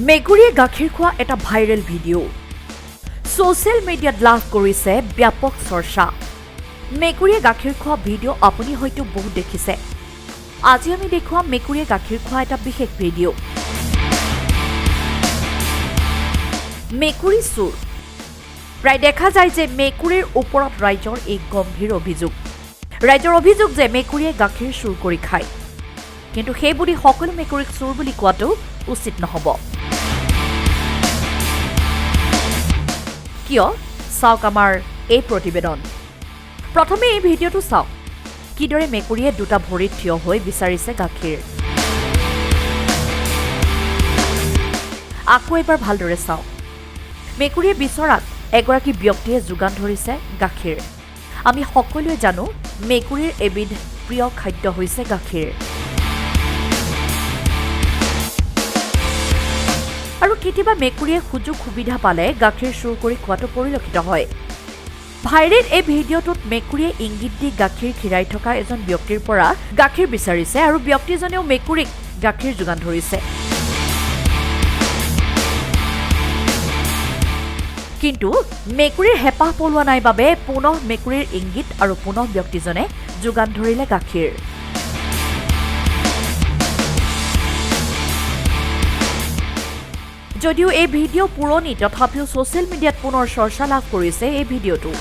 মেকুৰীয়ে গাখীৰ খোৱা এটা ভাইৰেল ভিডিঅ' ছ'চিয়েল মিডিয়াত লাভ কৰিছে ব্যাপক চৰ্চা। মেকুৰীয়ে গাখীৰ খোৱা ভিডিঅ' আপুনি হয়তো বহুত দেখিছে। আজি আমি দেখুৱাম মেকুৰীয়ে গাখীৰ খোৱা এটা বিশেষ ভিডিঅ'। মেকুৰী চোৰ। প্ৰায় দেখা যায় যে মেকুৰীৰ ওপৰত ৰাইজৰ এক গম্ভীৰ অভিযোগ। ৰাইজৰ অভিযোগ যে মেকুৰীয়ে গাখীৰ চুৰ কৰি খায়। কিন্তু সেই বুলি সকলো মেকুৰীক চোৰ বুলি কোৱাটো উচিত নহ'ব। কিয় চাওক আমাৰ এই প্ৰতিবেদন। প্ৰথমে এই ভিডিঅ'টো চাওক, কিদৰে মেকুৰীয়ে দুটা ভৰিত থিয় হৈ বিচাৰিছে গাখীৰ। আকৌ এবাৰ ভালদৰে চাওক, মেকুৰীয়ে বিচৰাত এগৰাকী ব্যক্তিয়ে যোগান ধৰিছে গাখীৰ। আমি সকলোৱে জানো মেকুৰীৰ এবিধ প্ৰিয় খাদ্য হৈছে গাখীৰ। আৰু কেতিয়াবা মেকুৰীয়ে সুযোগ সুবিধা পালে গাখীৰ চুৰ কৰি খোৱাটো পৰিলক্ষিত হয়। ভাইৰেল এই ভিডিঅ'টোত মেকুৰীয়ে ইংগিত দি গাখীৰ খীৰাই থকা এজন ব্যক্তিৰ পৰা গাখীৰ বিচাৰিছে আৰু ব্যক্তিজনেও মেকুৰীক গাখীৰ যোগান ধৰিছে। কিন্তু মেকুৰীৰ হেঁপাহ পলোৱা নাই বাবে পুনৰ মেকুৰীৰ ইংগিত আৰু পুনৰ ব্যক্তিজনে যোগান ধৰিলে গাখীৰ। যদিও এই ভিডিঅ' পুৰণি, তথাপিও ছ'চিয়েল মিডিয়াত পুনৰ চৰ্চা লাভ কৰিছে এই ভিডিঅ'টো।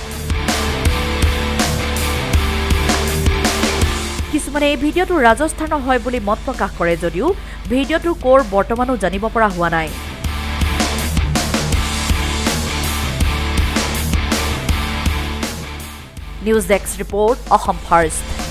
কিছুমানে এই ভিডিঅ'টো ৰাজস্থানৰ হয় বুলি মত প্ৰকাশ কৰে যদিও ভিডিঅ'টো ক'ৰ বৰ্তমানো জানিব পৰা হোৱা নাই। News desk report, Assam first.